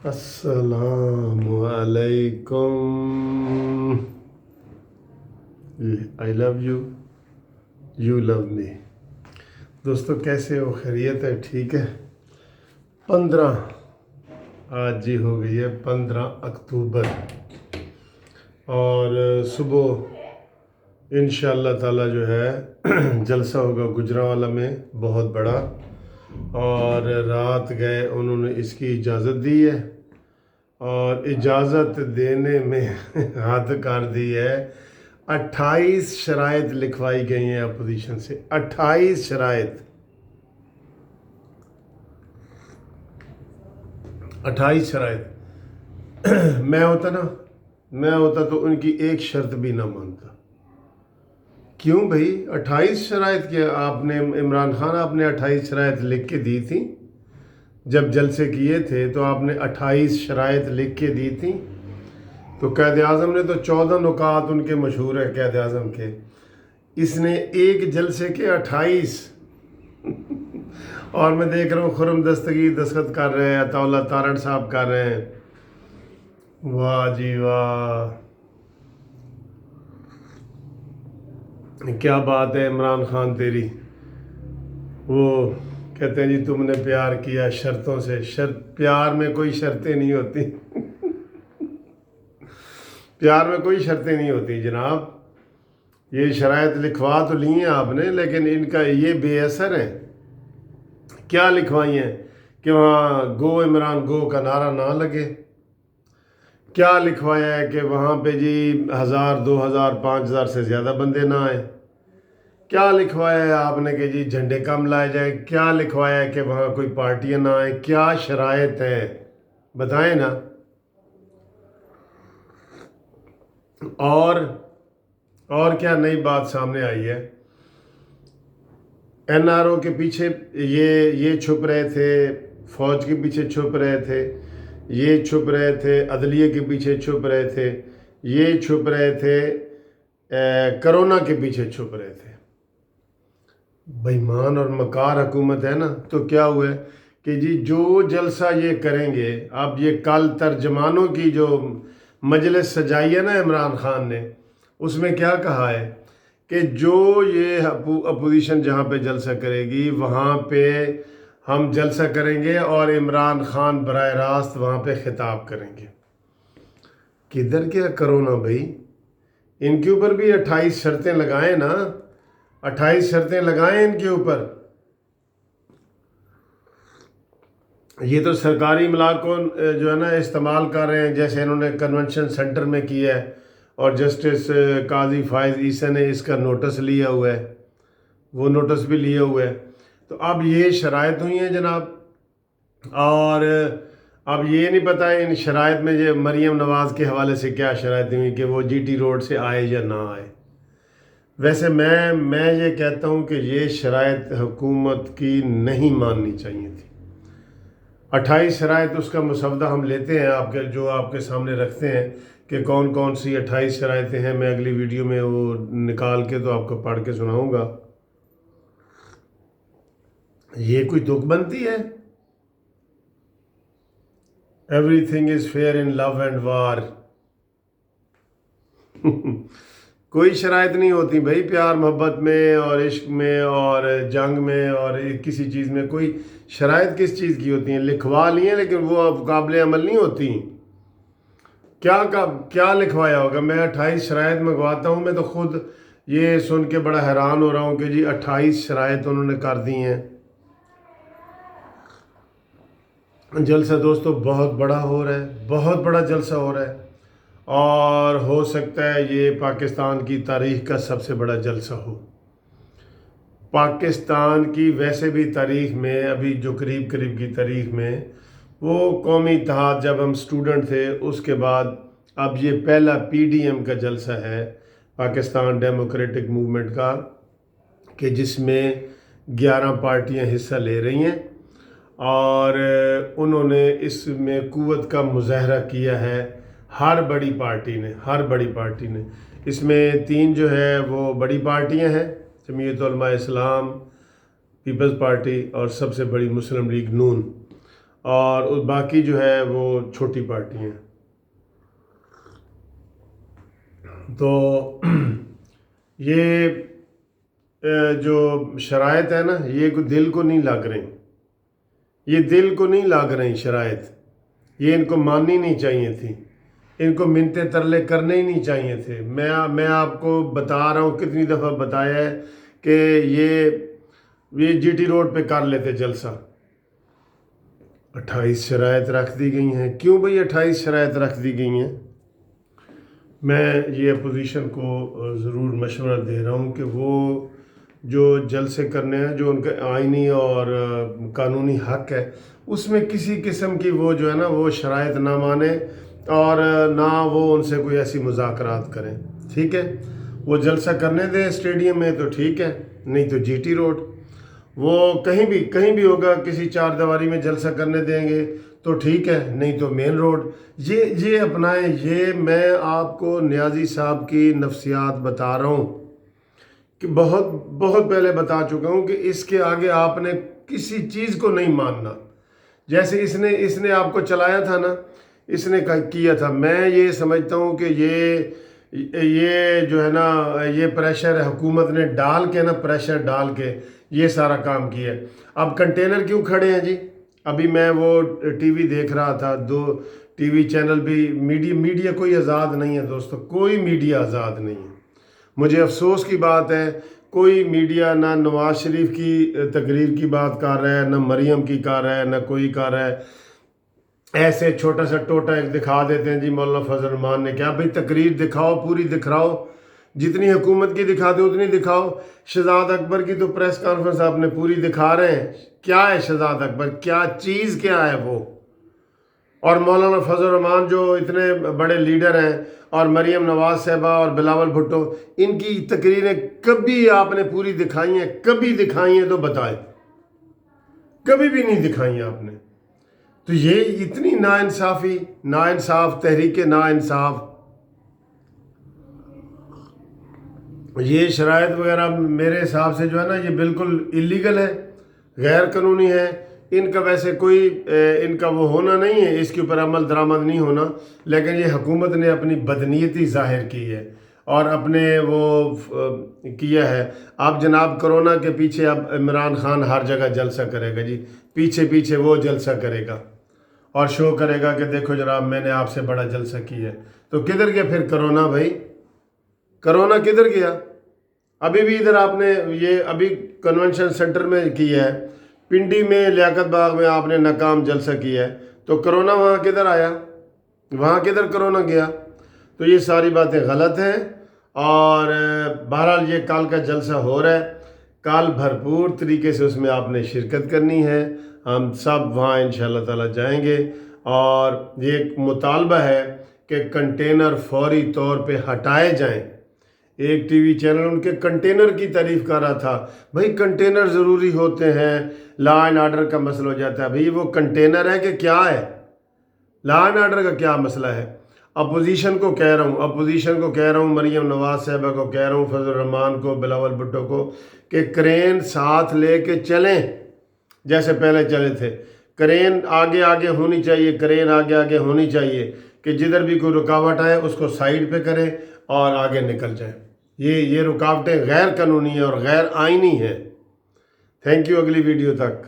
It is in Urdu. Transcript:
السلام علیکم. آئی لو یو، یو لو می. دوستو کیسے ہو؟ خیریت ہے؟ ٹھیک ہے. 15 آج جی ہو گئی ہے 15 اکتوبر، اور صبح انشاءاللہ تعالی جو ہے جلسہ ہوگا گجرانوالہ میں بہت بڑا، اور رات گئے انہوں نے اس کی اجازت دی ہے، اور اجازت دینے میں حد کر دی ہے. 28 شرائط لکھوائی گئی ہیں اپوزیشن سے. 28 شرائط، 28 شرائط. میں ہوتا تو ان کی ایک شرط بھی نہ مانتا. کیوں بھائی 28 شرائط کے آپ نے؟ عمران خان آپ نے 28 شرائط لکھ کے دی تھی جب جلسے کیے تھے، تو آپ نے 28 شرائط لکھ کے دی تھی. تو قائد اعظم نے تو 14 نکات ان کے مشہور ہیں قائد اعظم کے، اس نے ایک جلسے کے 28. اور میں دیکھ رہا ہوں خرم دستگیر دستخط کر رہے ہیں، عطا اللہ تارڑ صاحب کر رہے ہیں. واہ جی واہ، کیا بات ہے عمران خان تیری. وہ کہتے ہیں جی تم نے پیار کیا شرطوں سے. پیار میں کوئی شرطیں نہیں ہوتی. پیار میں کوئی شرطیں نہیں ہوتی جناب. یہ شرائط لکھوا تو لی ہیں آپ نے، لیکن ان کا یہ بے اثر ہے. کیا لکھوائی ہیں کہ وہاں گو عمران گو کا نعرہ نہ لگے؟ کیا لکھوایا ہے کہ وہاں پہ جی 1000 2000 5000 سے زیادہ بندے نہ آئے؟ کیا لکھوایا ہے آپ نے کہ جی جھنڈے کم لائے جائیں؟ کیا لکھوایا ہے کہ وہاں کوئی پارٹیاں نہ آئیں؟ کیا شرائط ہیں بتائیں نا. اور کیا نئی بات سامنے آئی ہے؟ این آر او کے پیچھے یہ چھپ رہے تھے، فوج کے پیچھے چھپ رہے تھے، یہ چھپ رہے تھے، عدلیہ کے پیچھے چھپ رہے تھے، یہ چھپ رہے تھے، کرونا کے پیچھے چھپ رہے تھے. بےایمان اور مکار حکومت ہے نا. تو کیا ہوا ہے کہ جی جو جلسہ یہ کریں گے، اب یہ کل ترجمانوں کی جو مجلس سجائی ہے نا عمران خان نے، اس میں کیا کہا ہے کہ جو یہ اپوزیشن جہاں پہ جلسہ کرے گی وہاں پہ ہم جلسہ کریں گے اور عمران خان براہ راست وہاں پہ خطاب کریں گے. کدھر کیا کرونا بھائی؟ ان کے اوپر بھی 28 شرطیں لگائیں نا. 28 شرطیں لگائیں ان کے اوپر. یہ تو سرکاری املاک کو جو ہے نا استعمال کر رہے ہیں، جیسے انہوں نے کنونشن سینٹر میں کیا ہے، اور جسٹس قاضی فائز عیسیٰ نے اس کا نوٹس لیا ہوا ہے، وہ نوٹس بھی لیا ہوا ہے. تو اب یہ شرائط ہوئی ہیں جناب، اور اب یہ نہیں پتہ ان شرائط میں یہ مریم نواز کے حوالے سے کیا شرائط ہوئی کہ وہ جی ٹی روڈ سے آئے یا نہ آئے. ویسے میں یہ کہتا ہوں کہ یہ شرائط حکومت کی نہیں ماننی چاہیے تھی. 28 شرائط اس کا مسودہ ہم لیتے ہیں جو آپ کے سامنے رکھتے ہیں کہ کون کون سی 28 شرائطیں ہیں. میں اگلی ویڈیو میں وہ نکال کے تو آپ کو پڑھ کے سناؤں گا. یہ کوئی تک بنتی ہے؟ Everything is fair in love and war. کوئی شرائط نہیں ہوتی بھائی پیار محبت میں اور عشق میں اور جنگ میں اور کسی چیز میں. کوئی شرائط کس چیز کی ہوتی ہیں؟ لکھوا لی ہیں لیکن وہ اب قابل عمل نہیں ہوتی. کیا لکھوایا ہوگا؟ میں 28 شرائط منگواتا ہوں. میں تو خود یہ سن کے بڑا حیران ہو رہا ہوں کہ جی 28 شرائط انہوں نے کر دی ہیں. جلسہ دوستو بہت بڑا ہو رہا ہے، بہت بڑا جلسہ ہو رہا ہے، اور ہو سکتا ہے یہ پاکستان کی تاریخ کا سب سے بڑا جلسہ ہو. پاکستان کی ویسے بھی تاریخ میں، ابھی جو قریب کی تاریخ میں، وہ قومی اتحاد جب ہم سٹوڈنٹ تھے اس کے بعد اب یہ پہلا پی ڈی ایم کا جلسہ ہے، پاکستان ڈیموکریٹک موومنٹ کا، کہ جس میں 11 پارٹیاں حصہ لے رہی ہیں، اور انہوں نے اس میں قوت کا مظاہرہ کیا ہے. ہر بڑی پارٹی نے اس میں 3 جو ہے وہ بڑی پارٹیاں ہیں، جمعیت علماء اسلام، پیپلز پارٹی، اور سب سے بڑی مسلم لیگ نون. اور باقی جو ہے وہ چھوٹی پارٹی ہیں. تو یہ جو شرائط ہے نا یہ دل کو نہیں لگ رہی، یہ دل کو نہیں لگ رہی شرائط، یہ ان کو ماننی نہیں چاہیے تھی، ان کو منتیں ترلے کرنے ہی نہیں چاہیے تھے. میں آپ کو بتا رہا ہوں، کتنی دفعہ بتایا ہے کہ یہ جی ٹی روڈ پہ کر لیتے جلسہ. 28 شرائط رکھ دی گئی ہیں. کیوں بھئی 28 شرائط رکھ دی گئی ہیں؟ میں یہ اپوزیشن کو ضرور مشورہ دے رہا ہوں کہ وہ جو جلسے کرنے ہیں، جو ان کا آئینی اور قانونی حق ہے، اس میں کسی قسم کی وہ جو ہے نا وہ شرائط نہ مانے اور نہ وہ ان سے کوئی ایسی مذاکرات کریں. ٹھیک ہے، وہ جلسہ کرنے دیں اسٹیڈیم میں تو ٹھیک ہے، نہیں تو جی ٹی روڈ، وہ کہیں بھی ہوگا، کسی چار دیواری میں جلسہ کرنے دیں گے تو ٹھیک ہے، نہیں تو مین روڈ. یہ اپنائیں. یہ میں آپ کو نیازی صاحب کی نفسیات بتا رہا ہوں کہ بہت پہلے بتا چکا ہوں کہ اس کے آگے آپ نے کسی چیز کو نہیں ماننا. جیسے اس نے آپ کو چلایا تھا نا، اس نے کیا تھا. میں یہ سمجھتا ہوں کہ یہ جو ہے نا یہ پریشر حکومت نے ڈال کے نا، پریشر ڈال کے یہ سارا کام کیا ہے. اب کنٹینر کیوں کھڑے ہیں جی؟ ابھی میں وہ ٹی وی دیکھ رہا تھا، 2 ٹی وی چینل بھی، میڈیا کوئی آزاد نہیں ہے دوستو، کوئی میڈیا آزاد نہیں ہے. مجھے افسوس کی بات ہے، کوئی میڈیا نہ نواز شریف کی تقریر کی بات کر رہا ہے، نہ مریم کی کر رہا ہے، نہ کوئی کر رہا ہے. ایسے چھوٹا سا ٹوٹا ایک دکھا دیتے ہیں جی مولانا فضل الرحمان نے کیا. بھئی تقریر دکھاؤ، پوری دکھاؤ، جتنی حکومت کی دکھاتے اتنی دکھاؤ. شہزاد اکبر کی تو پریس کانفرنس آپ نے پوری دکھا رہے ہیں. کیا ہے شہزاد اکبر؟ کیا چیز کیا ہے وہ؟ اور مولانا فضل الرحمان جو اتنے بڑے لیڈر ہیں، اور مریم نواز صاحبہ اور بلاول بھٹو، ان کی تقریریں کبھی آپ نے پوری دکھائی ہیں؟ کبھی دکھائی ہیں تو بتائیں. کبھی بھی نہیں دکھائی ہیں آپ نے. تو یہ اتنی ناانصاف تحریک ناانصاف، یہ شرائط وغیرہ میرے حساب سے جو ہے نا یہ بالکل اللیگل ہے، غیر قانونی ہے. ان کا ویسے کوئی ان کا وہ ہونا نہیں ہے، اس کے اوپر عمل درآمد نہیں ہونا، لیکن یہ حکومت نے اپنی بدنیتی ظاہر کی ہے اور اپنے وہ کیا ہے. اب جناب کرونا کے پیچھے اب عمران خان ہر جگہ جلسہ کرے گا جی، پیچھے وہ جلسہ کرے گا اور شو کرے گا کہ دیکھو جناب میں نے آپ سے بڑا جلسہ کیا ہے. تو کدھر گیا پھر کرونا؟ بھائی کرونا کدھر گیا؟ ابھی بھی ادھر آپ نے یہ ابھی کنونشن سینٹر میں کیا ہے، پنڈی میں لیاقت باغ میں آپ نے ناکام جلسہ کیا ہے، تو کرونا وہاں کدھر آیا؟ وہاں کدھر کرونا گیا؟ تو یہ ساری باتیں غلط ہیں. اور بہرحال یہ کل کا جلسہ ہو رہا ہے، کل بھرپور طریقے سے اس میں آپ نے شرکت کرنی ہے. ہم سب وہاں انشاءاللہ تعالی جائیں گے، اور یہ ایک مطالبہ ہے کہ کنٹینر فوری طور پہ ہٹائے جائیں. ایک ٹی وی چینل ان کے کنٹینر کی تعریف کر رہا تھا. بھائی کنٹینر ضروری ہوتے ہیں، لا اینڈ آرڈر کا مسئلہ ہو جاتا ہے. بھئی وہ کنٹینر ہے کہ کیا ہے؟ لا اینڈ آرڈر کا کیا مسئلہ ہے؟ اپوزیشن کو کہہ رہا ہوں، مریم نواز صاحبہ کو کہہ رہا ہوں، فضل الرحمان کو، بلاول بھٹو کو، کہ کرین ساتھ لے کے چلیں جیسے پہلے چلے تھے. کرین آگے ہونی چاہیے، کرین آگے ہونی چاہیے کہ جدھر بھی کوئی رکاوٹ آئے اس کو سائیڈ پہ کریں اور آگے نکل جائیں. یہ رکاوٹیں غیر قانونی ہیں اور غیر آئینی ہیں. Thank you. اگلی ویڈیو تک.